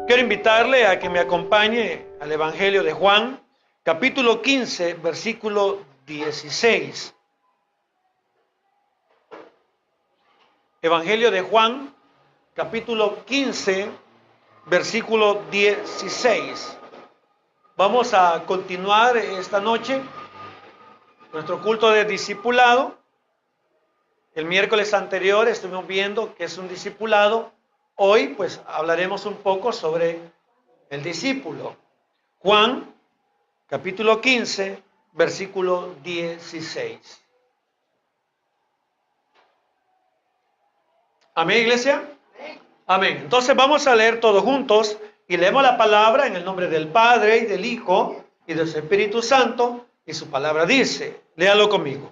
Quiero invitarle a que me acompañe al Evangelio de Juan, capítulo 15, versículo 16. Evangelio de Juan, capítulo 15, versículo 16. Vamos a continuar esta noche nuestro culto de discipulado. El miércoles anterior estuvimos viendo que es un discipulado. Hoy pues hablaremos un poco sobre el discípulo. Juan, capítulo 15, versículo 16. Amén, iglesia. Amén. Entonces vamos a leer todos juntos y leemos la palabra en el nombre del Padre y del Hijo y del Espíritu Santo. Y su palabra dice, léalo conmigo.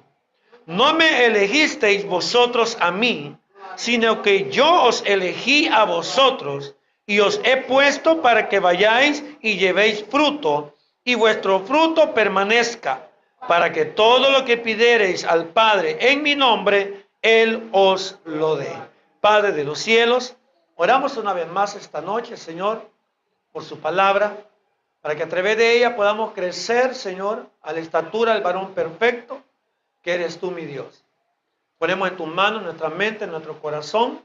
No me elegisteis vosotros a mí, sino que yo os elegí a vosotros y os he puesto para que vayáis y llevéis fruto, y vuestro fruto permanezca, para que todo lo que pidiereis al Padre en mi nombre, Él os lo dé. Padre de los cielos, oramos una vez más esta noche, Señor, por su palabra, para que a través de ella podamos crecer, Señor, a la estatura del varón perfecto, que eres tú, mi Dios. Ponemos en tus manos nuestra mente, nuestro corazón,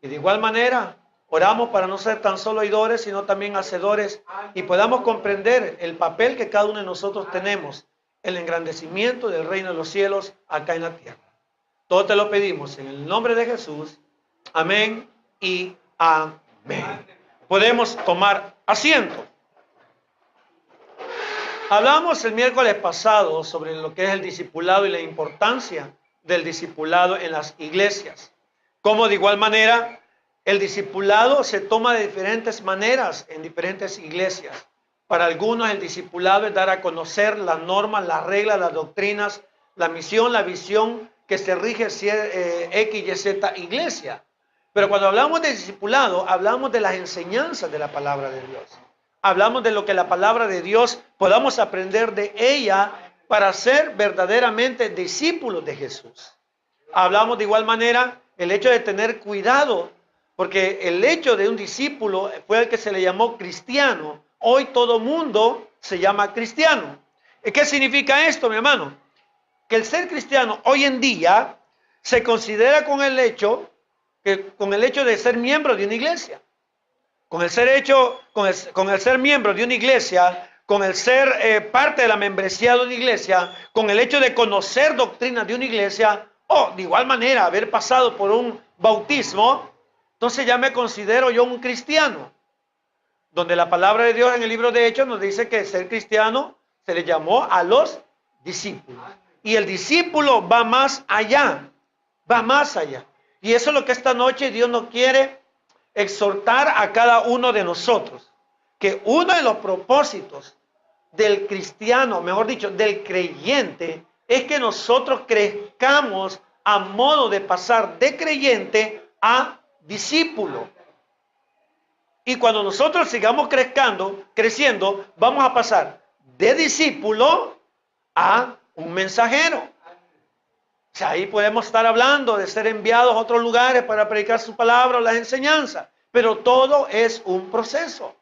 y de igual manera oramos para no ser tan solo oidores, sino también hacedores, y podamos comprender el papel que cada uno de nosotros tenemos, el engrandecimiento del reino de los cielos acá en la tierra. Todo te lo pedimos en el nombre de Jesús. Amén y amén. Podemos tomar asiento. Hablamos el miércoles pasado sobre lo que es el discipulado y la importancia del discipulado en las iglesias. Como de igual manera, el discipulado se toma de diferentes maneras en diferentes iglesias. Para algunos el discipulado es dar a conocer las normas, las reglas, las doctrinas, la misión, la visión que se rige X, Y, Z iglesia. Pero cuando hablamos de discipulado, hablamos de las enseñanzas de la palabra de Dios. Hablamos de lo que la palabra de Dios podamos aprender de ella para ser verdaderamente discípulos de Jesús. Hablamos de igual manera el hecho de tener cuidado, porque el hecho de un discípulo fue el que se le llamó cristiano. Hoy todo mundo se llama cristiano. ¿Qué significa esto, mi hermano? Que el ser cristiano hoy en día se considera con el hecho de ser miembro de una iglesia. Con el ser miembro de una iglesia, con el ser parte de la membresía de una iglesia, con el hecho de conocer doctrinas de una iglesia, o de igual manera haber pasado por un bautismo, entonces ya me considero yo un cristiano. Donde la palabra de Dios en el libro de Hechos nos dice que ser cristiano se le llamó a los discípulos. Y el discípulo va más allá, va más allá. Y eso es lo que esta noche Dios nos quiere exhortar a cada uno de nosotros, que uno de los propósitos del cristiano, mejor dicho, del creyente, es que nosotros crezcamos a modo de pasar de creyente a discípulo. Y cuando nosotros sigamos creciendo, vamos a pasar de discípulo a un mensajero. O sea, ahí podemos estar hablando de ser enviados a otros lugares para predicar su palabra o las enseñanzas, pero todo es un proceso.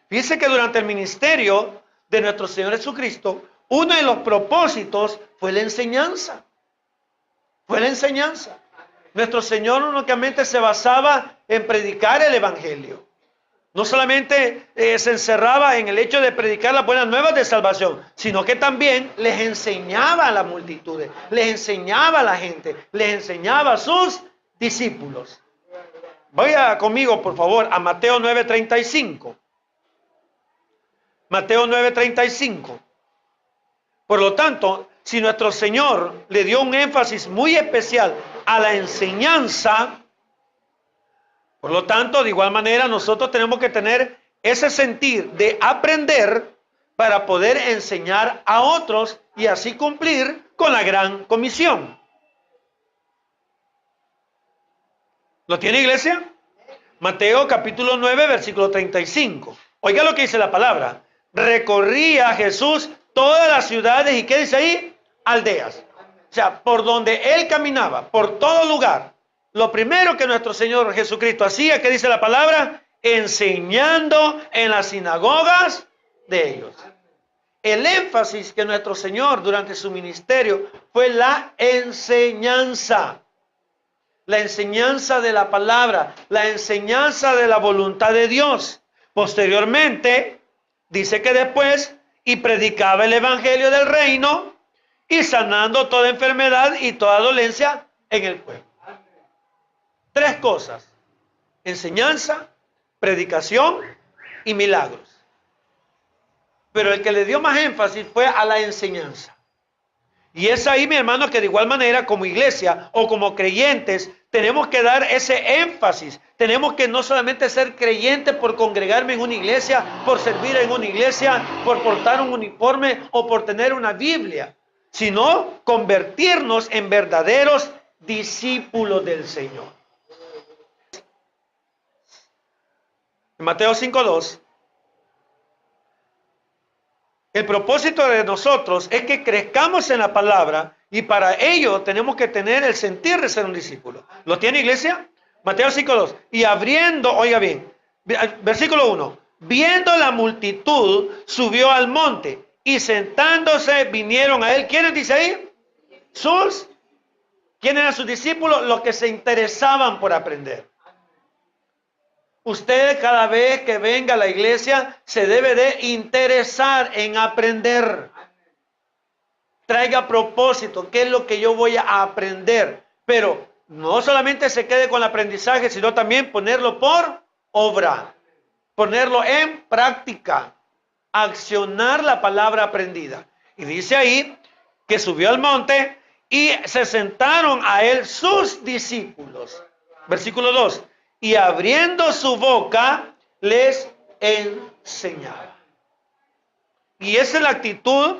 Fíjense que durante el ministerio de nuestro Señor Jesucristo, uno de los propósitos fue la enseñanza. Fue la enseñanza. Nuestro Señor únicamente se basaba en predicar el evangelio. No solamente se encerraba en el hecho de predicar las buenas nuevas de salvación, sino que también les enseñaba a las multitudes, les enseñaba a la gente, les enseñaba a sus discípulos. Vaya conmigo, por favor, a Mateo 9:35. Mateo 9:35. Por lo tanto, si nuestro Señor le dio un énfasis muy especial a la enseñanza, por lo tanto, de igual manera, nosotros tenemos que tener ese sentir de aprender para poder enseñar a otros y así cumplir con la gran comisión. ¿Lo tiene, iglesia? Mateo capítulo 9, versículo 35. Oiga lo que dice la palabra. Recorría Jesús todas las ciudades y ¿qué dice ahí? Aldeas. O sea, por donde él caminaba, por todo lugar. Lo primero que nuestro Señor Jesucristo hacía, que dice la palabra, enseñando en las sinagogas de ellos. El énfasis que nuestro Señor durante su ministerio fue la enseñanza de la palabra, la enseñanza de la voluntad de Dios. Posteriormente, dice que después, y predicaba el evangelio del reino, y sanando toda enfermedad y toda dolencia en el pueblo. Tres cosas: enseñanza, predicación y milagros. Pero el que le dio más énfasis fue a la enseñanza. Y es ahí, mi hermano, que de igual manera, como iglesia o como creyentes, tenemos que dar ese énfasis. Tenemos que no solamente ser creyentes por congregarme en una iglesia, por servir en una iglesia, por portar un uniforme o por tener una Biblia, sino convertirnos en verdaderos discípulos del Señor. En Mateo 5:2, el propósito de nosotros es que crezcamos en la palabra, y para ello tenemos que tener el sentir de ser un discípulo. ¿Lo tiene, iglesia? Mateo 5:2. Y abriendo, oiga bien, versículo 1. Viendo la multitud, subió al monte, y sentándose vinieron a él. ¿Quiénes dice ahí? ¿Quiénes eran sus discípulos? Los que se interesaban por aprender. Usted, cada vez que venga a la iglesia, se debe de interesar en aprender. Traiga propósito, ¿qué es lo que yo voy a aprender? Pero no solamente se quede con el aprendizaje, sino también ponerlo por obra, ponerlo en práctica, accionar la palabra aprendida. Y dice ahí que subió al monte y se sentaron a él sus discípulos. Versículo 2. Y abriendo su boca, les enseñaba. Y esa es la actitud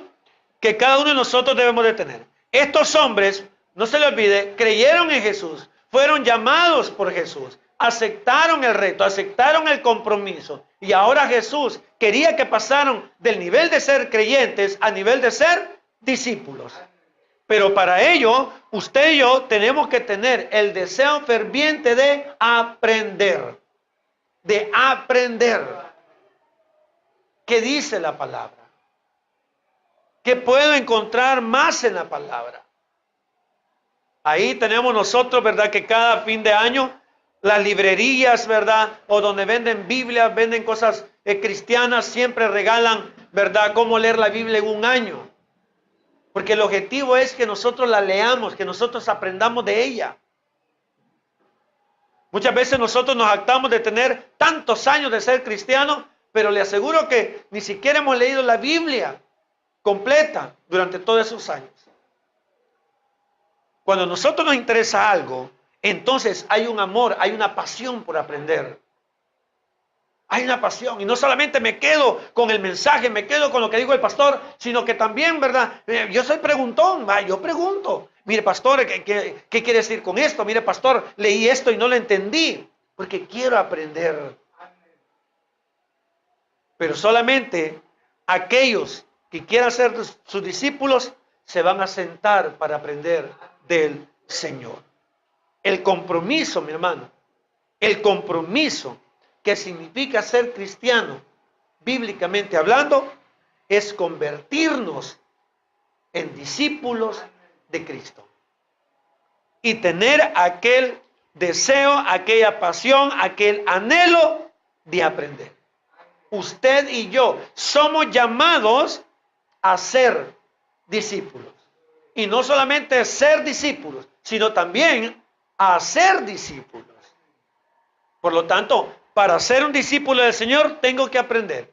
que cada uno de nosotros debemos de tener. Estos hombres, no se les olvide, creyeron en Jesús, fueron llamados por Jesús, aceptaron el reto, aceptaron el compromiso. Y ahora Jesús quería que pasaran del nivel de ser creyentes a nivel de ser discípulos. Pero para ello, usted y yo tenemos que tener el deseo ferviente de aprender. De aprender. ¿Qué dice la palabra? ¿Qué puedo encontrar más en la palabra? Ahí tenemos nosotros, ¿verdad? Que cada fin de año, las librerías, ¿verdad? O donde venden Biblias, venden cosas cristianas, siempre regalan, ¿verdad? Cómo leer la Biblia en un año. Porque el objetivo es que nosotros la leamos, que nosotros aprendamos de ella. Muchas veces nosotros nos jactamos de tener tantos años de ser cristianos, pero le aseguro que ni siquiera hemos leído la Biblia completa durante todos esos años. Cuando a nosotros nos interesa algo, entonces hay un amor, hay una pasión por aprender. Hay una pasión, y no solamente me quedo con el mensaje, me quedo con lo que dijo el pastor, sino que también, ¿verdad? Yo soy preguntón, yo pregunto. Mire, pastor, ¿qué quiere decir con esto? Mire, pastor, leí esto y no lo entendí, porque quiero aprender. Pero solamente aquellos que quieran ser sus discípulos se van a sentar para aprender del Señor. El compromiso, mi hermano, el compromiso que significa ser cristiano, bíblicamente hablando, es convertirnos en discípulos de Cristo. Y tener aquel deseo, aquella pasión, aquel anhelo de aprender. Usted y yo somos llamados a ser discípulos. Y no solamente ser discípulos, sino también a ser discípulos. Por lo tanto, para ser un discípulo del Señor, tengo que aprender.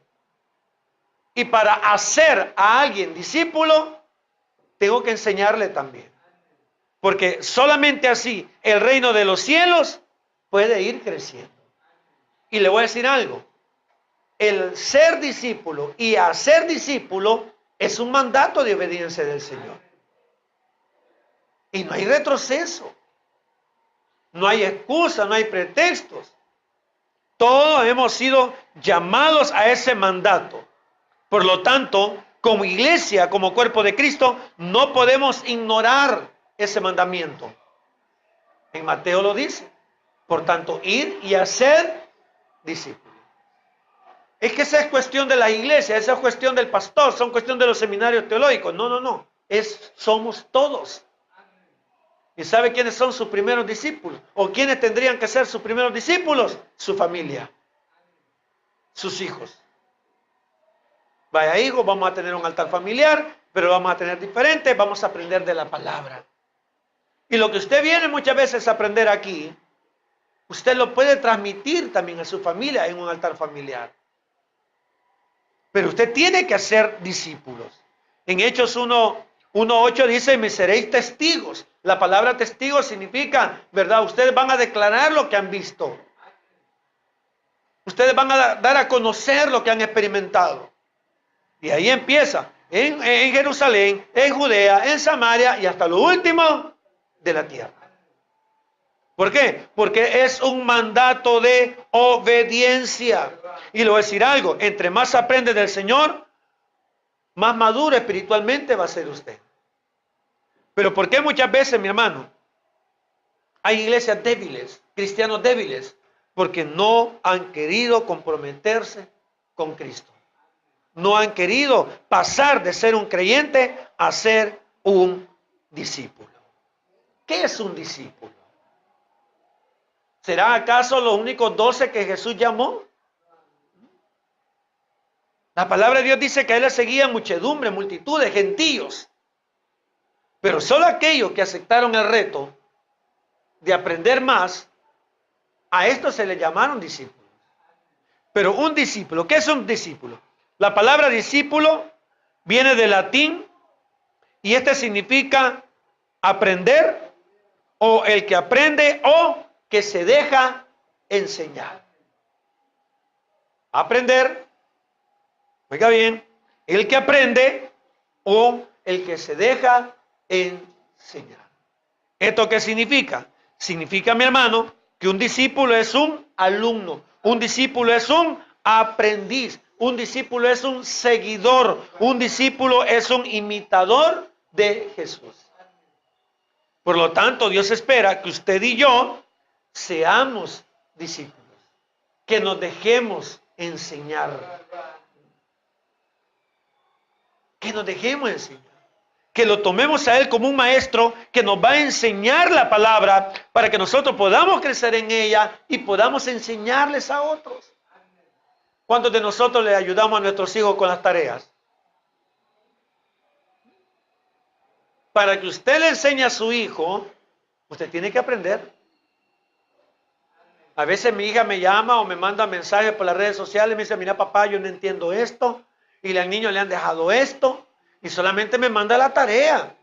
Y para hacer a alguien discípulo, tengo que enseñarle también. Porque solamente así el reino de los cielos puede ir creciendo. Y le voy a decir algo. El ser discípulo y hacer discípulo es un mandato de obediencia del Señor. Y no hay retroceso. No hay excusa, no hay pretextos. Todos hemos sido llamados a ese mandato. Por lo tanto, como iglesia, como cuerpo de Cristo, no podemos ignorar ese mandamiento. En Mateo lo dice. Por tanto, ir y hacer discípulo. Es que esa es cuestión de la iglesia, esa es cuestión del pastor, son cuestión de los seminarios teológicos. No, no, no. Somos todos. ¿Y sabe quiénes son sus primeros discípulos? ¿O quiénes tendrían que ser sus primeros discípulos? Su familia, sus hijos. Vaya hijos, vamos a tener un altar familiar, pero lo vamos a tener diferente, vamos a aprender de la palabra. Y lo que usted viene muchas veces a aprender aquí, usted lo puede transmitir también a su familia en un altar familiar. Pero usted tiene que hacer discípulos. En Hechos 1:8 dice, me seréis testigos. La palabra testigo significa, ¿verdad? Ustedes van a declarar lo que han visto. Ustedes van a dar a conocer lo que han experimentado. Y ahí empieza, en Jerusalén, en Judea, en Samaria y hasta lo último de la tierra. ¿Por qué? Porque es un mandato de obediencia. Y le voy a decir algo, entre más aprende del Señor, más maduro espiritualmente va a ser usted. Pero ¿por qué muchas veces, mi hermano, hay iglesias débiles, cristianos débiles? Porque no han querido comprometerse con Cristo. No han querido pasar de ser un creyente a ser un discípulo. ¿Qué es un discípulo? ¿Serán acaso los únicos 12 que Jesús llamó? La palabra de Dios dice que a él le seguían muchedumbre, multitudes, gentíos. Pero solo aquellos que aceptaron el reto de aprender más, a estos se les llamaron discípulos. Pero un discípulo, ¿qué es un discípulo? La palabra discípulo viene del latín y este significa aprender o el que aprende o que se deja enseñar. Aprender, oiga bien, el que aprende o el que se deja enseñar. ¿Esto qué significa? Significa, mi hermano, que un discípulo es un alumno, un discípulo es un aprendiz, un discípulo es un seguidor, un discípulo es un imitador de Jesús. Por lo tanto, Dios espera que usted y yo seamos discípulos, que nos dejemos enseñar, que nos dejemos enseñar, que lo tomemos a Él como un maestro que nos va a enseñar la palabra para que nosotros podamos crecer en ella y podamos enseñarles a otros. ¿Cuántos de nosotros le ayudamos a nuestros hijos con las tareas? Para que usted le enseñe a su hijo, usted tiene que aprender. A veces mi hija me llama o me manda mensajes por las redes sociales y me dice, mira papá, yo no entiendo esto, y al niño le han dejado esto, y solamente me manda la tarea,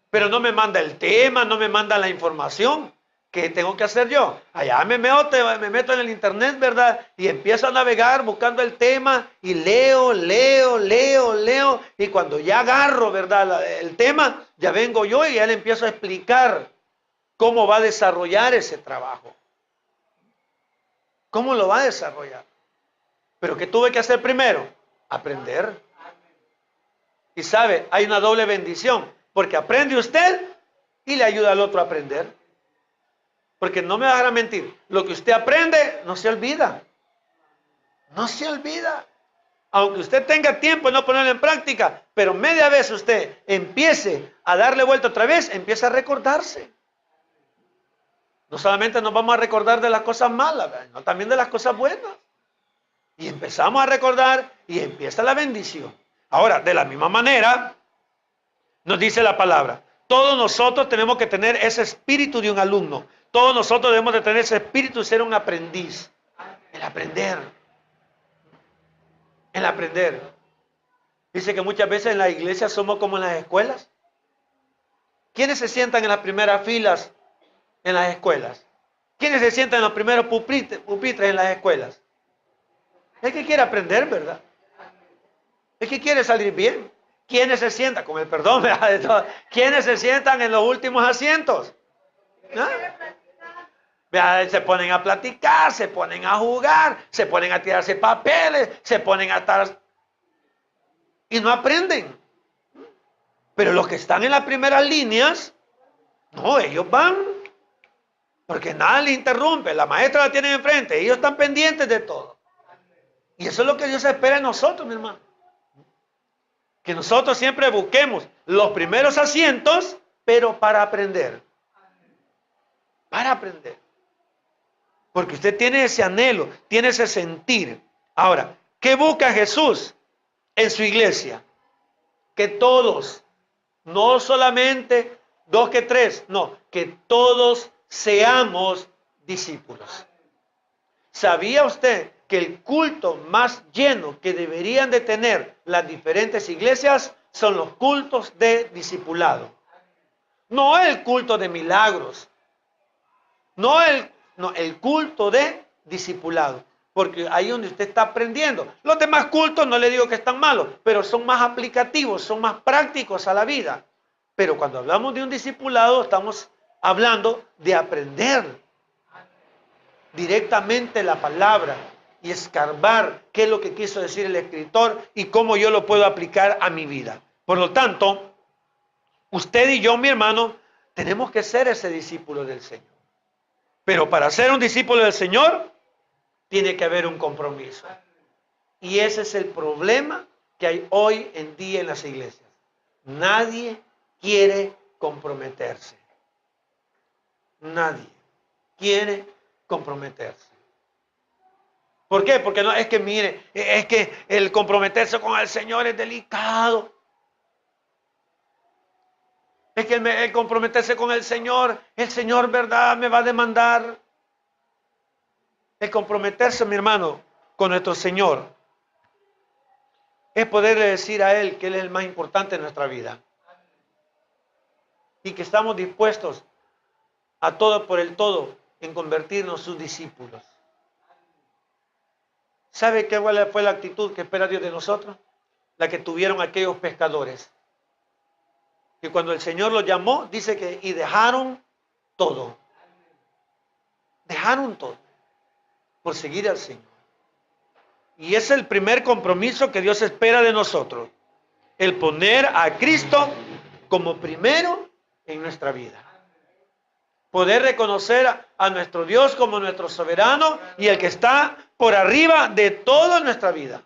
pero no me manda el tema, no me manda la información. ¿Qué tengo que hacer yo? Allá me meto en el internet, ¿verdad? Y empiezo a navegar buscando el tema y leo, y cuando ya agarro, ¿verdad? El tema, ya vengo yo y ya le empiezo a explicar cómo va a desarrollar ese trabajo. ¿Cómo lo va a desarrollar? ¿Pero qué tuve que hacer primero? Aprender. Y sabe, hay una doble bendición, porque aprende usted y le ayuda al otro a aprender. Porque no me van a mentir, lo que usted aprende no se olvida. No se olvida. Aunque usted tenga tiempo de no ponerlo en práctica, pero media vez usted empiece a darle vuelta otra vez, empieza a recordarse. No solamente nos vamos a recordar de las cosas malas, no, también de las cosas buenas. Y empezamos a recordar y empieza la bendición. Ahora, de la misma manera, nos dice la palabra, todos nosotros tenemos que tener ese espíritu de un alumno. Todos nosotros debemos de tener ese espíritu de ser un aprendiz. El aprender. El aprender. Dice que muchas veces en la iglesia somos como en las escuelas. ¿Quiénes se sientan en las primeras filas en las escuelas? ¿Quiénes se sientan en los primeros pupitres en las escuelas? Es que quiere aprender, ¿verdad? Es que quiere salir bien. ¿Quiénes se sientan? Con el perdón, ¿verdad? ¿Quiénes se sientan en los últimos asientos? ¿No? Se ponen a platicar, se ponen a jugar, se ponen a tirarse papeles, se ponen a estar... Y no aprenden. Pero los que están en las primeras líneas, no, ellos van Porque nada le interrumpe. La maestra la tiene enfrente. Ellos están pendientes de todo. Y eso es lo que Dios espera de nosotros, mi hermano. Que nosotros siempre busquemos los primeros asientos, pero para aprender. Para aprender. Porque usted tiene ese anhelo, tiene ese sentir. Ahora, ¿qué busca Jesús en su iglesia? Que todos, no solamente 2 que 3, no, que todos seamos discípulos. ¿Sabía usted que el culto más lleno que deberían de tener las diferentes iglesias son los cultos de discipulado? No el culto de milagros, no el culto de discipulado, porque ahí donde usted está aprendiendo. Los demás cultos no le digo que están malos, pero son más aplicativos, son más prácticos a la vida. Pero cuando hablamos de un discipulado, estamos hablando de aprender directamente la palabra y escarbar qué es lo que quiso decir el escritor y cómo yo lo puedo aplicar a mi vida. Por lo tanto, usted y yo, mi hermano, tenemos que ser ese discípulo del Señor. Pero para ser un discípulo del Señor, tiene que haber un compromiso. Y ese es el problema que hay hoy en día en las iglesias. Nadie quiere comprometerse. Nadie quiere comprometerse. ¿Por qué? Porque no, es que mire, es que el comprometerse con el Señor es delicado. Es que el comprometerse con el Señor, ¿verdad? Me va a demandar. El comprometerse, mi hermano, con nuestro Señor, es poderle decir a Él que Él es el más importante en nuestra vida. Y que estamos dispuestos a todo por el todo en convertirnos sus discípulos. ¿Sabe qué fue la actitud que espera Dios de nosotros? La que tuvieron aquellos pescadores. Que cuando el Señor los llamó, dice que y dejaron todo. Dejaron todo por seguir al Señor. Y es el primer compromiso que Dios espera de nosotros. El poner a Cristo como primero en nuestra vida. Poder reconocer a nuestro Dios como nuestro soberano y el que está por arriba de toda nuestra vida.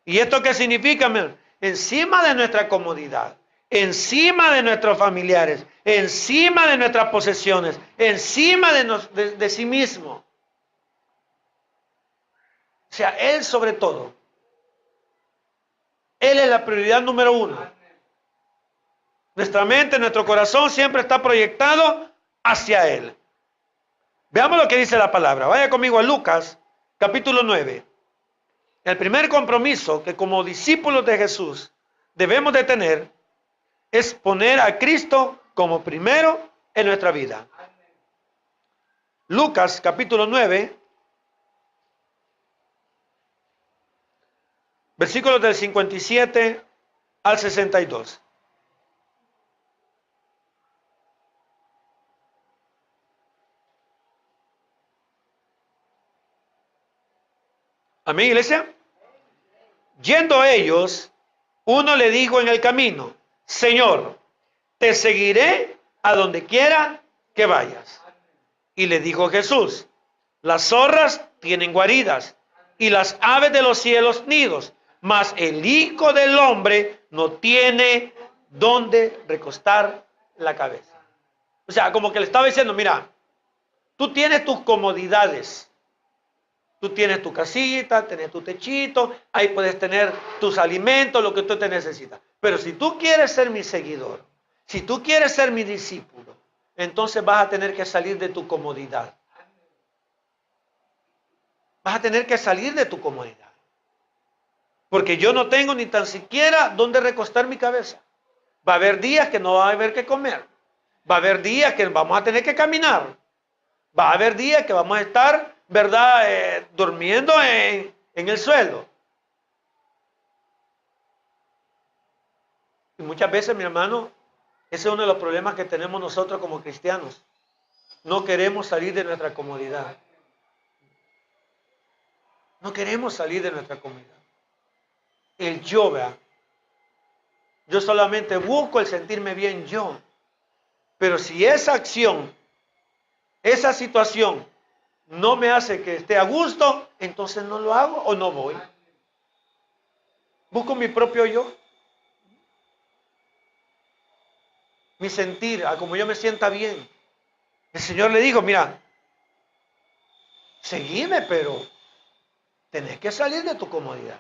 ¿Y esto qué significa, man? Encima de nuestra comodidad, encima de nuestros familiares, encima de nuestras posesiones, encima de sí mismo. O sea, Él sobre todo. Él es la prioridad número 1. Nuestra mente, nuestro corazón siempre está proyectado hacia Él. Veamos lo que dice la palabra. Vaya conmigo a Lucas, capítulo 9. El primer compromiso que como discípulos de Jesús debemos de tener es poner a Cristo como primero en nuestra vida. Lucas, capítulo 9, versículos del 57 al 62. Amén, iglesia. Yendo ellos, uno le dijo en el camino: Señor, te seguiré a donde quiera que vayas. Y le dijo Jesús: las zorras tienen guaridas y las aves de los cielos nidos, mas el Hijo del Hombre no tiene donde recostar la cabeza. O sea, como que le estaba diciendo: mira, tú tienes tus comodidades. Tú tienes tu casita, tienes tu techito, ahí puedes tener tus alimentos, lo que tú te necesitas. Pero si tú quieres ser mi seguidor, si tú quieres ser mi discípulo, entonces vas a tener que salir de tu comodidad. Vas a tener que salir de tu comodidad. Porque yo no tengo ni tan siquiera dónde recostar mi cabeza. Va a haber días que no va a haber que comer. Va a haber días que vamos a tener que caminar. Va a haber días que vamos a estar, ¿verdad?, durmiendo en el suelo. Y muchas veces, mi hermano, ese es uno de los problemas que tenemos nosotros como cristianos. No queremos salir de nuestra comodidad. No queremos salir de nuestra comodidad. El yo, ¿verdad? Yo solamente busco el sentirme bien yo. Pero si esa acción esa situación no me hace que esté a gusto, entonces no lo hago o no voy. Busco mi propio yo, mi sentir, a como yo me sienta bien. El Señor le dijo, mira, seguime, pero tenés que salir de tu comodidad.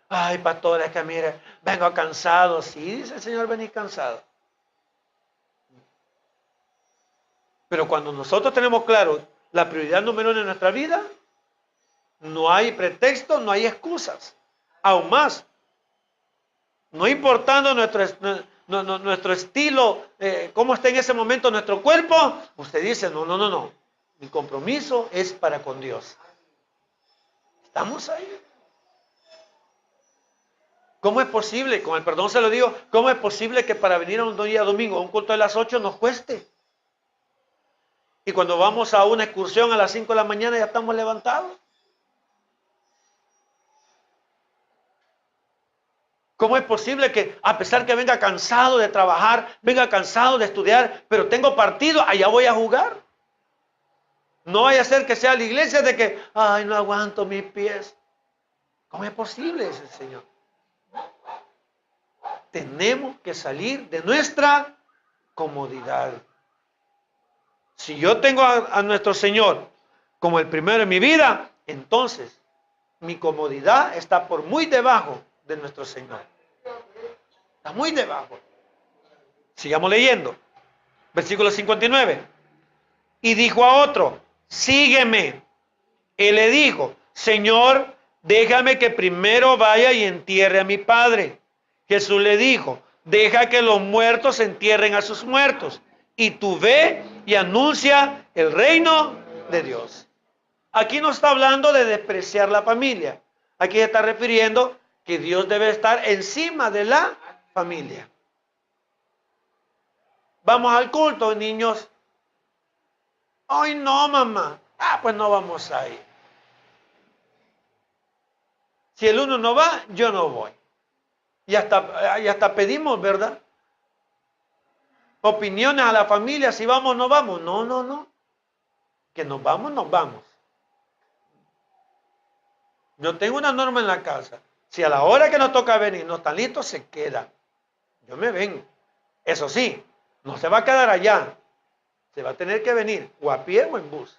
Ay, pastor, es que mire, vengo cansado. Sí, dice el Señor, venís cansado. Pero cuando nosotros tenemos claro la prioridad número uno en nuestra vida, no hay pretexto, no hay excusas. Aún más, no importando nuestro estilo, cómo está en ese momento nuestro cuerpo, usted dice, no. Mi compromiso es para con Dios. ¿Estamos ahí? ¿Cómo es posible? Con el perdón se lo digo, ¿cómo es posible que para venir a un día domingo, a un culto de las 8 nos cueste? Y cuando vamos a una excursión a las 5 de la mañana ya estamos levantados. ¿Cómo es posible que a pesar que venga cansado de trabajar, venga cansado de estudiar, pero tengo partido, allá voy a jugar? No vaya a ser que sea la iglesia de que, ay, no aguanto mis pies. ¿Cómo es posible ese Señor? Tenemos que salir de nuestra comodidad. Si yo tengo a nuestro Señor como el primero en mi vida, entonces mi comodidad está por muy debajo de nuestro Señor. Está muy debajo. Sigamos leyendo. Versículo 59. Y dijo a otro, sígueme. Él le dijo, Señor, déjame que primero vaya y entierre a mi padre. Jesús le dijo, deja que los muertos entierren a sus muertos. Y tú ve y anuncia el reino de Dios. Aquí no está hablando de despreciar la familia. Aquí está refiriendo que Dios debe estar encima de la familia. Vamos al culto, niños. Ay, no, mamá. Pues no vamos a ir. Si el uno no va, yo no voy. Y hasta pedimos, ¿verdad? Opiniones a la familia, si vamos o no vamos. No. Que nos vamos, nos vamos. Yo tengo una norma en la casa. Si a la hora que nos toca venir no están listos, se queda. Yo me vengo. Eso sí, no se va a quedar allá. Se va a tener que venir o a pie o en bus.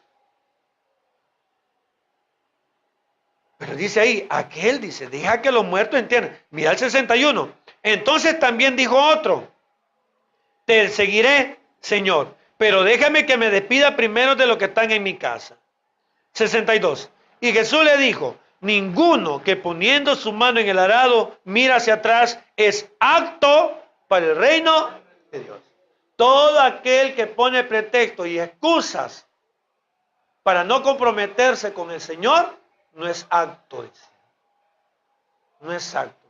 Pero dice ahí, aquel dice, deja que los muertos entierren. Mira el 61. Entonces también dijo otro, te seguiré, Señor, pero déjame que me despida primero de los que están en mi casa. 62. Y Jesús le dijo, ninguno que poniendo su mano en el arado mira hacia atrás es apto para el reino de Dios. Todo aquel que pone pretextos y excusas para no comprometerse con el Señor, no es apto. No es apto.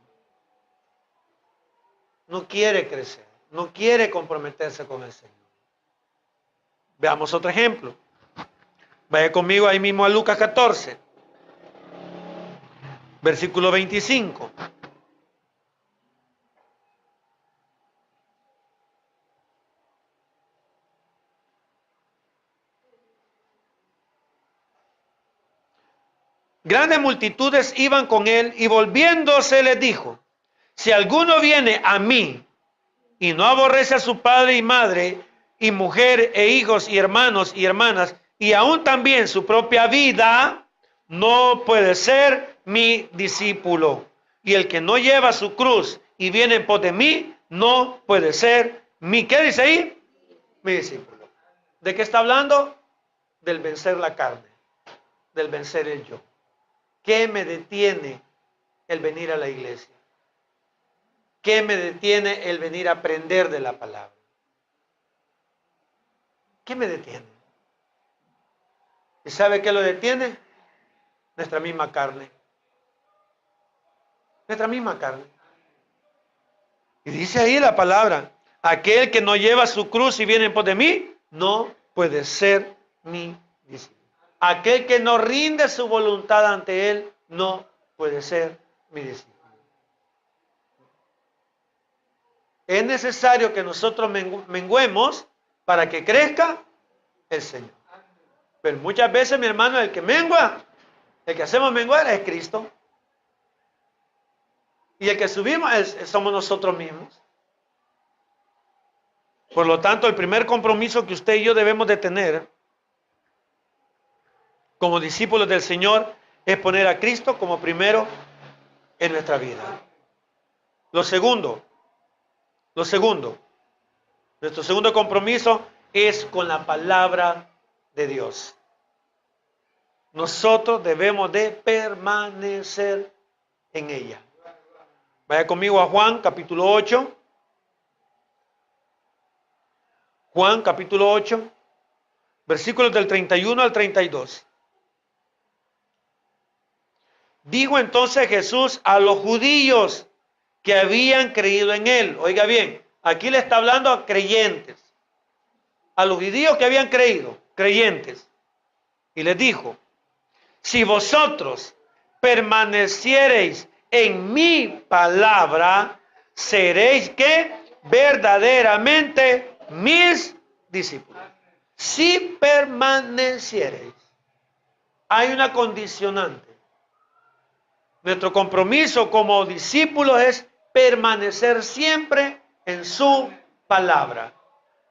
No quiere crecer, no quiere comprometerse con el Señor. Veamos otro ejemplo. Vaya conmigo ahí mismo a Lucas 14, versículo 25. Grandes multitudes iban con él y volviéndose les dijo, si alguno viene a mí y no aborrece a su padre y madre y mujer e hijos y hermanos y hermanas y aún también su propia vida, no puede ser mi discípulo. Y el que no lleva su cruz y viene en pos de mí, no puede ser mi, ¿qué dice ahí? Mi discípulo. ¿De qué está hablando? Del vencer la carne, del vencer el yo. ¿Qué me detiene el venir a la iglesia? ¿Qué me detiene el venir a aprender de la palabra? ¿Qué me detiene? ¿Y sabe qué lo detiene? Nuestra misma carne. Nuestra misma carne. Y dice ahí la palabra, aquel que no lleva su cruz y viene en pos de mí, no puede ser mi discípulo. Aquel que no rinde su voluntad ante él, no puede ser mi discípulo. Es necesario que nosotros menguemos para que crezca el Señor. Pero muchas veces, mi hermano, el que mengua, el que hacemos menguar es Cristo. Y el que subimos somos nosotros mismos. Por lo tanto, el primer compromiso que usted y yo debemos de tener como discípulos del Señor es poner a Cristo como primero en nuestra vida. Lo segundo, nuestro segundo compromiso es con la palabra de Dios. Nosotros debemos de permanecer en ella. Vaya conmigo a Juan capítulo 8. Juan capítulo 8, versículos del 31 al 32. Dijo entonces Jesús a los judíos que habían creído en él. Oiga bien, aquí le está hablando a creyentes. A los judíos que habían creído, creyentes. Y les dijo, si vosotros permaneciereis en mi palabra, seréis que verdaderamente mis discípulos. Si permaneciereis. Hay una condicionante. Nuestro compromiso como discípulos es permanecer siempre en su palabra.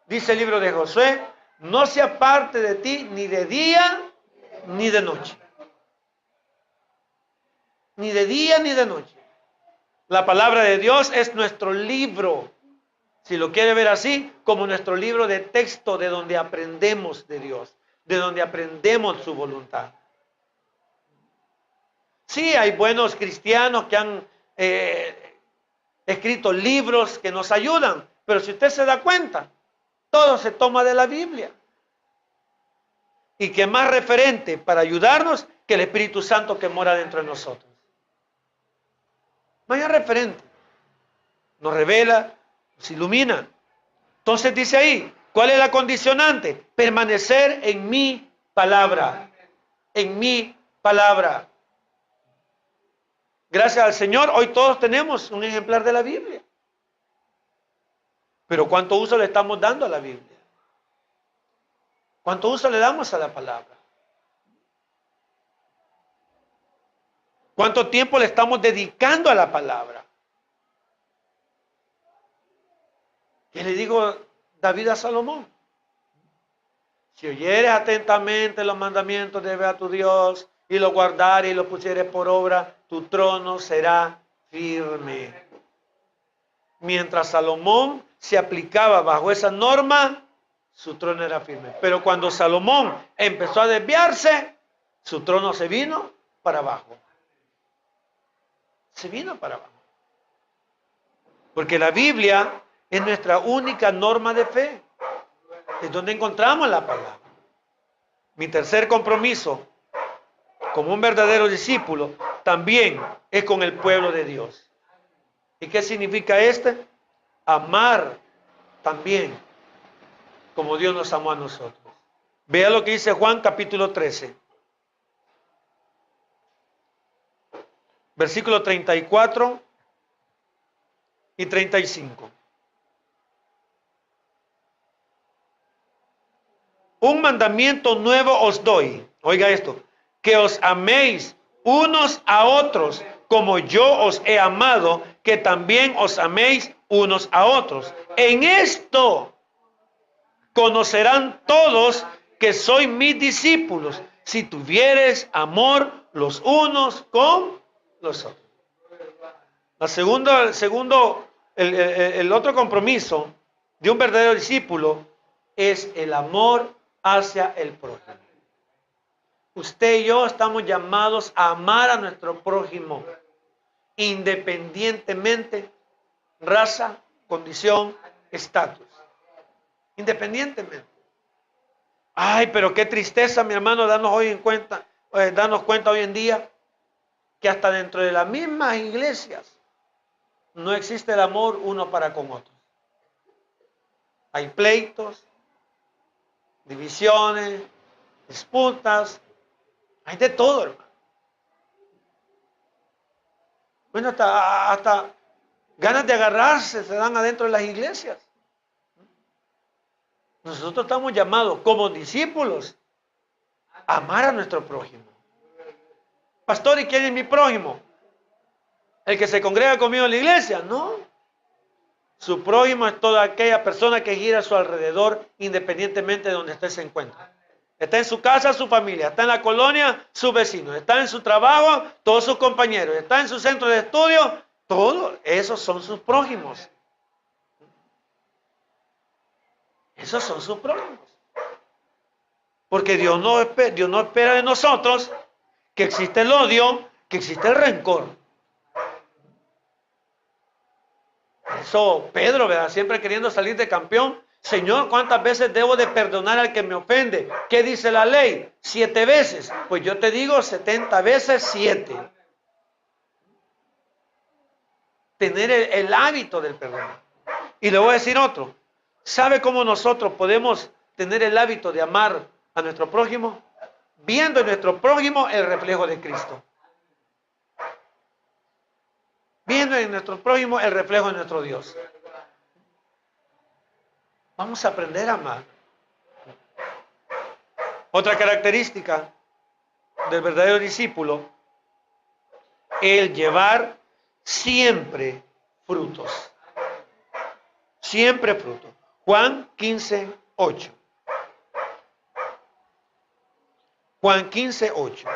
Dice el libro de Josué, no se aparte de ti ni de día ni de noche. Ni de día ni de noche. La palabra de Dios es nuestro libro, si lo quiere ver así, como nuestro libro de texto de donde aprendemos de Dios, de donde aprendemos su voluntad. Sí, hay buenos cristianos que han escrito libros que nos ayudan, pero si usted se da cuenta, todo se toma de la Biblia. Y que más referente para ayudarnos que el Espíritu Santo que mora dentro de nosotros. No hay referente. Nos revela, nos ilumina. Entonces dice ahí, ¿cuál es la condicionante? Permanecer en mi palabra. En mi palabra. Gracias al Señor, hoy todos tenemos un ejemplar de la Biblia. Pero ¿cuánto uso le estamos dando a la Biblia? ¿Cuánto uso le damos a la palabra? ¿Cuánto tiempo le estamos dedicando a la palabra? Y le digo David a Salomón, si oyeres atentamente los mandamientos de Jehová tu Dios y los guardares y los pusieres por obra, tu trono será firme. Mientras Salomón se aplicaba bajo esa norma, su trono era firme. Pero cuando Salomón empezó a desviarse, su trono se vino para abajo. Se vino para abajo. Porque la Biblia es nuestra única norma de fe. Es donde encontramos la palabra. Mi tercer compromiso, como un verdadero discípulo, también es con el pueblo de Dios. ¿Y qué significa este? Amar también como Dios nos amó a nosotros. Vea lo que dice Juan capítulo 13. Versículo 34 y 35. Un mandamiento nuevo os doy. Oiga esto. Que os améis unos a otros como yo os he amado, que también os améis unos a otros. En esto conocerán todos que sois mis discípulos, si tuviereis amor los unos con los otros. El otro compromiso de un verdadero discípulo es el amor hacia el prójimo. Usted y yo estamos llamados a amar a nuestro prójimo, independientemente raza, condición, estatus. Independientemente. Ay, pero qué tristeza, mi hermano, darnos cuenta hoy en día que hasta dentro de las mismas iglesias no existe el amor uno para con otros. Hay pleitos, divisiones, disputas, hay de todo, hermano. Bueno, hasta ganas de agarrarse se dan adentro de las iglesias. Nosotros estamos llamados como discípulos Amar a nuestro prójimo. Pastor, ¿y quién es mi prójimo? ¿El que se congrega conmigo en la iglesia? No. Su prójimo es toda aquella persona que gira a su alrededor, independientemente de donde usted se encuentre. Está en su casa, su familia. Está en la colonia, sus vecinos. Está en su trabajo, todos sus compañeros. Está en su centro de estudio, todos esos son sus prójimos. Esos son sus prójimos. Porque Dios no espera de nosotros que existe el odio, que existe el rencor. Eso Pedro, ¿verdad? Siempre queriendo salir de campeón. Señor, ¿cuántas veces debo de perdonar al que me ofende? ¿Qué dice la ley? 7 veces. Pues yo te digo 70 veces 7. Tener el hábito del perdón. Y le voy a decir otro. ¿Sabe cómo nosotros podemos tener el hábito de amar a nuestro prójimo? Viendo en nuestro prójimo el reflejo de Cristo. Viendo en nuestro prójimo el reflejo de nuestro Dios. Vamos a aprender a amar. Otra característica del verdadero discípulo, el llevar siempre frutos. Siempre frutos. Juan 15:8. Juan 15:8.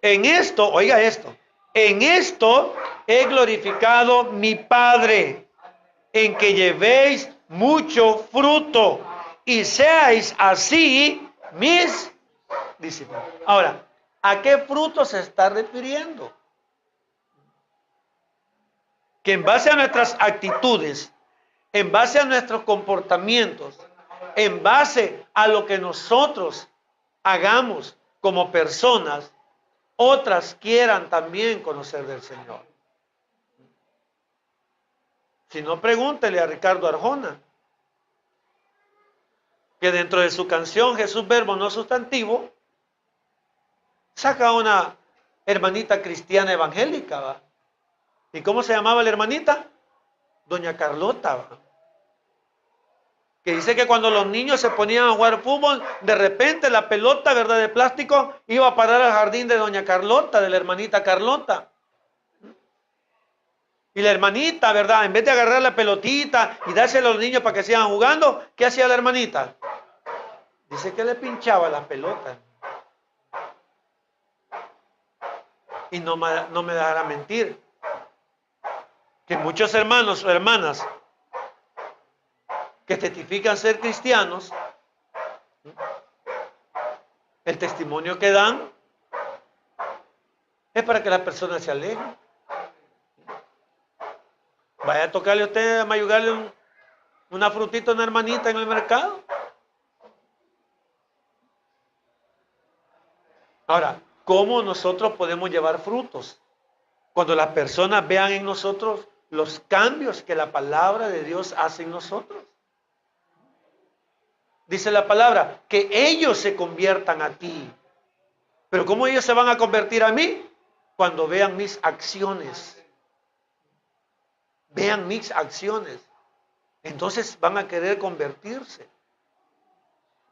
En esto, oiga esto, en esto he glorificado mi Padre, en que llevéis mucho fruto y seáis así mis discípulos. Ahora, ¿a qué fruto se está refiriendo? Que en base a nuestras actitudes, en base a nuestros comportamientos, en base a lo que nosotros hagamos como personas, otras quieran también conocer del Señor. Si no, pregúntele a Ricardo Arjona, que dentro de su canción Jesús Verbo no sustantivo, saca una hermanita cristiana evangélica, ¿va? ¿Y cómo se llamaba la hermanita? Doña Carlota, ¿va? Que dice que cuando los niños se ponían a jugar fútbol, de repente la pelota, ¿verdad?, de plástico, iba a parar al jardín de doña Carlota, de la hermanita Carlota. Y la hermanita, ¿verdad?, en vez de agarrar la pelotita y dársela a los niños para que sigan jugando, ¿qué hacía la hermanita? Dice que le pinchaba la pelota. Y no me dejará mentir, que muchos hermanos o hermanas que testifican ser cristianos, el testimonio que dan es para que las personas se alejen. Vaya a tocarle a usted, a mayugarle una frutita a una hermanita en el mercado. Ahora, ¿cómo nosotros podemos llevar frutos? Cuando las personas vean en nosotros los cambios que la palabra de Dios hace en nosotros. Dice la palabra, que ellos se conviertan a ti. Pero ¿cómo ellos se van a convertir a mí? Cuando vean mis acciones. Vean mis acciones. Entonces van a querer convertirse.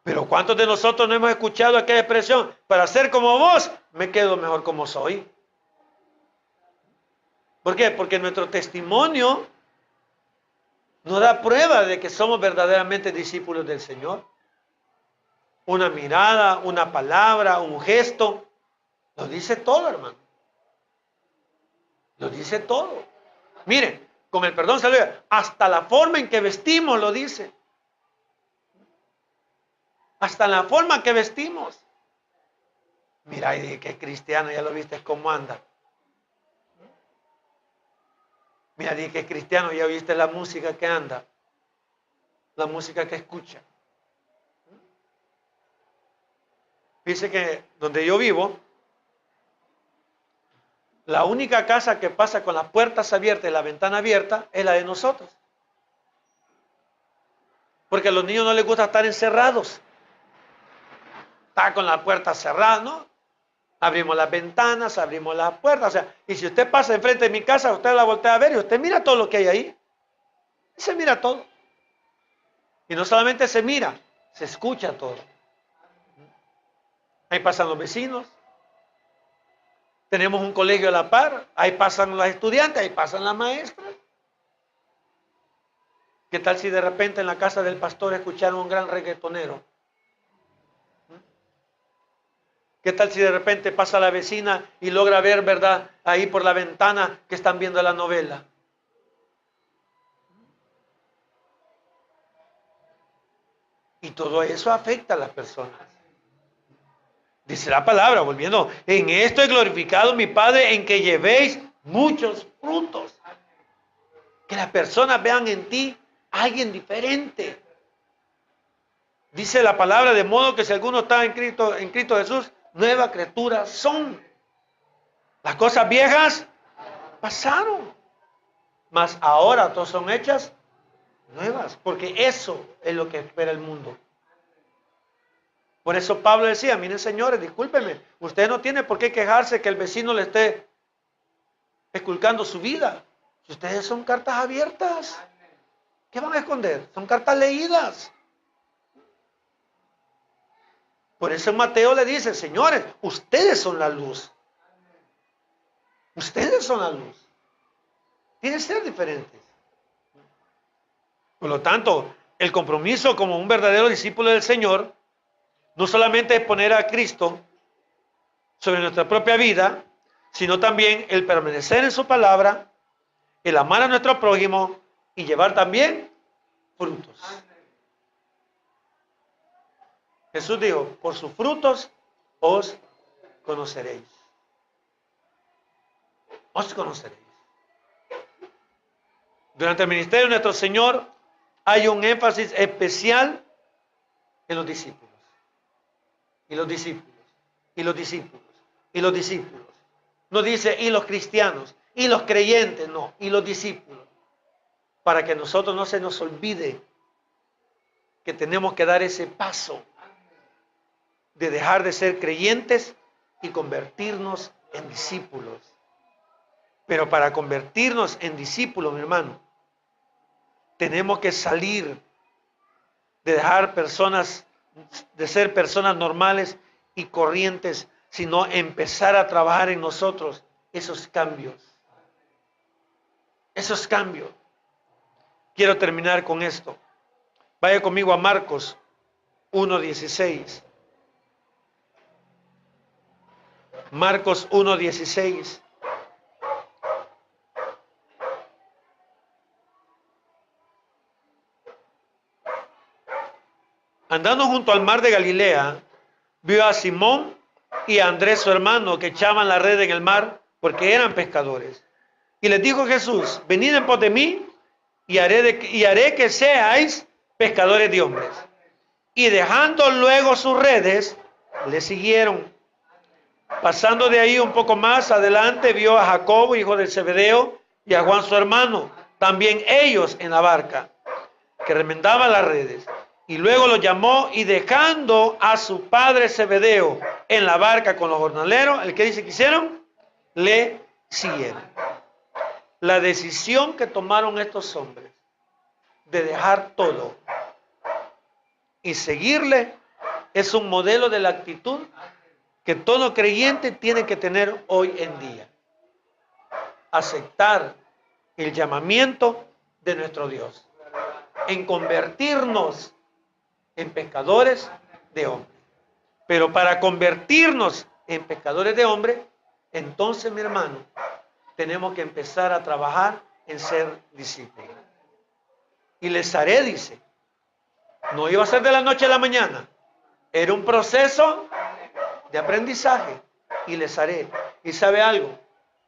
Pero ¿cuántos de nosotros no hemos escuchado aquella expresión? Para ser como vos, me quedo mejor como soy. ¿Por qué? Porque nuestro testimonio nos da prueba de que somos verdaderamente discípulos del Señor. Una mirada, una palabra, un gesto, lo dice todo, hermano. Lo dice todo. Miren, con el perdón se lo digo, hasta la forma en que vestimos lo dice. Hasta la forma en que vestimos. Mira, y dije que es cristiano, ya lo viste cómo anda. Mira, dije que es cristiano, ya viste la música que anda. La música que escucha. Dice que donde yo vivo, la única casa que pasa con las puertas abiertas y la ventana abierta es la de nosotros. Porque a los niños no les gusta estar encerrados. Está con la puerta cerrada, ¿no? Abrimos las ventanas, abrimos las puertas. O sea, y si usted pasa enfrente de mi casa, usted la voltea a ver y usted mira todo lo que hay ahí. Y se mira todo. Y no solamente se mira, se escucha todo. Ahí pasan los vecinos. Tenemos un colegio a la par. Ahí pasan los estudiantes, ahí pasan las maestras. ¿Qué tal si de repente en la casa del pastor escucharon un gran reggaetonero? ¿Qué tal si de repente pasa la vecina y logra ver, verdad, ahí por la ventana que están viendo la novela? Y todo eso afecta a las personas. Dice la palabra, volviendo, en esto he glorificado mi Padre, en que llevéis muchos frutos. Que las personas vean en ti a alguien diferente. Dice la palabra, de modo que si alguno está en Cristo Jesús, nueva criatura son. Las cosas viejas pasaron, mas ahora todas son hechas nuevas, porque eso es lo que espera el mundo. Por eso Pablo decía, miren señores, discúlpenme, usted no tiene por qué quejarse que el vecino le esté esculcando su vida. Si ustedes son cartas abiertas, ¿qué van a esconder? Son cartas leídas. Por eso Mateo le dice, señores, ustedes son la luz. Ustedes son la luz. Tienen que ser diferentes. Por lo tanto, el compromiso como un verdadero discípulo del Señor no solamente es poner a Cristo sobre nuestra propia vida, sino también el permanecer en su palabra, el amar a nuestro prójimo y llevar también frutos. Jesús dijo, por sus frutos os conoceréis. Os conoceréis. Durante el ministerio de nuestro Señor hay un énfasis especial en los discípulos. Y los discípulos. Y los discípulos. Y los discípulos. No dice y los cristianos. Y los creyentes. No. Y los discípulos. Para que nosotros no se nos olvide que tenemos que dar ese paso de dejar de ser creyentes y convertirnos en discípulos. Pero para convertirnos en discípulos, mi hermano, tenemos que salir de de ser personas normales y corrientes, sino empezar a trabajar en nosotros esos cambios. Esos cambios. Quiero terminar con esto. Vaya conmigo a Marcos 1:16. Marcos 1:16. Andando junto al mar de Galilea, vio a Simón y a Andrés su hermano que echaban la red en el mar porque eran pescadores. Y les dijo Jesús, venid en pos de mí y haré que seáis pescadores de hombres. Y dejando luego sus redes, le siguieron. Pasando de ahí un poco más adelante, vio a Jacobo, hijo de Zebedeo, y a Juan su hermano, también ellos en la barca, que remendaban las redes. Y luego los llamó y dejando a su padre Zebedeo en la barca con los jornaleros, ¿el que dice que hicieron? Le siguieron. La decisión que tomaron estos hombres de dejar todo y seguirle es un modelo de la actitud que todo creyente tiene que tener hoy en día. Aceptar el llamamiento de nuestro Dios en convertirnos en pescadores de hombres. Pero para convertirnos en pescadores de hombres, entonces, mi hermano, tenemos que empezar a trabajar en ser discípulos. Y les haré, dice, no iba a ser de la noche a la mañana, era un proceso de aprendizaje, y les haré. Y sabe algo,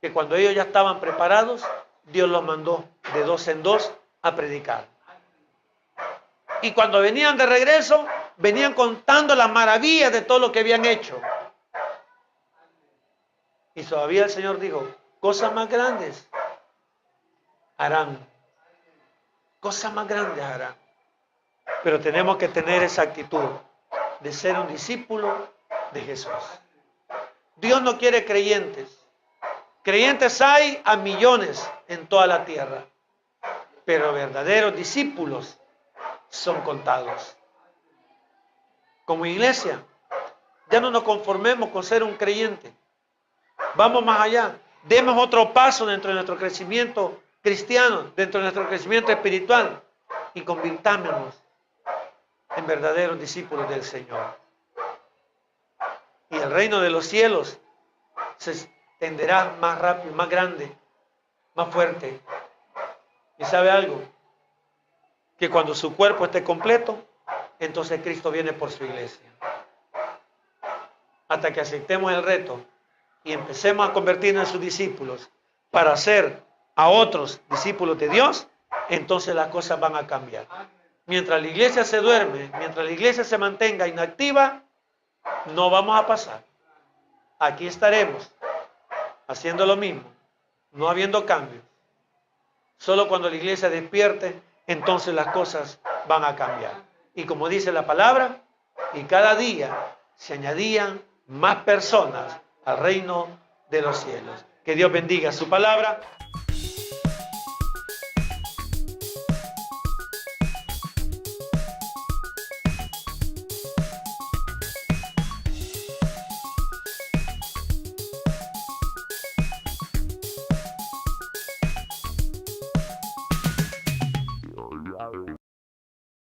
que cuando ellos ya estaban preparados, Dios los mandó de 2 en 2 a predicar. Y cuando venían de regreso, venían contando las maravillas de todo lo que habían hecho. Y todavía el Señor dijo, cosas más grandes harán. Cosas más grandes harán. Pero tenemos que tener esa actitud de ser un discípulo de Jesús. Dios no quiere creyentes. Creyentes hay a millones en toda la tierra, pero verdaderos discípulos son contados. Como iglesia, ya no nos conformemos con ser un creyente. Vamos más allá. Demos otro paso dentro de nuestro crecimiento cristiano, dentro de nuestro crecimiento espiritual, y convirtámonos en verdaderos discípulos del Señor. Y el reino de los cielos se extenderá más rápido, más grande, más fuerte. ¿Y sabe algo? Que cuando su cuerpo esté completo, entonces Cristo viene por su iglesia. Hasta que aceptemos el reto y empecemos a convertirnos en sus discípulos para hacer a otros discípulos de Dios, entonces las cosas van a cambiar. Mientras la iglesia se duerme, mientras la iglesia se mantenga inactiva, no vamos a pasar. Aquí estaremos haciendo lo mismo, no habiendo cambios. Solo cuando la iglesia despierte, entonces las cosas van a cambiar. Y como dice la palabra, y cada día se añadían más personas al reino de los cielos. Que Dios bendiga su palabra.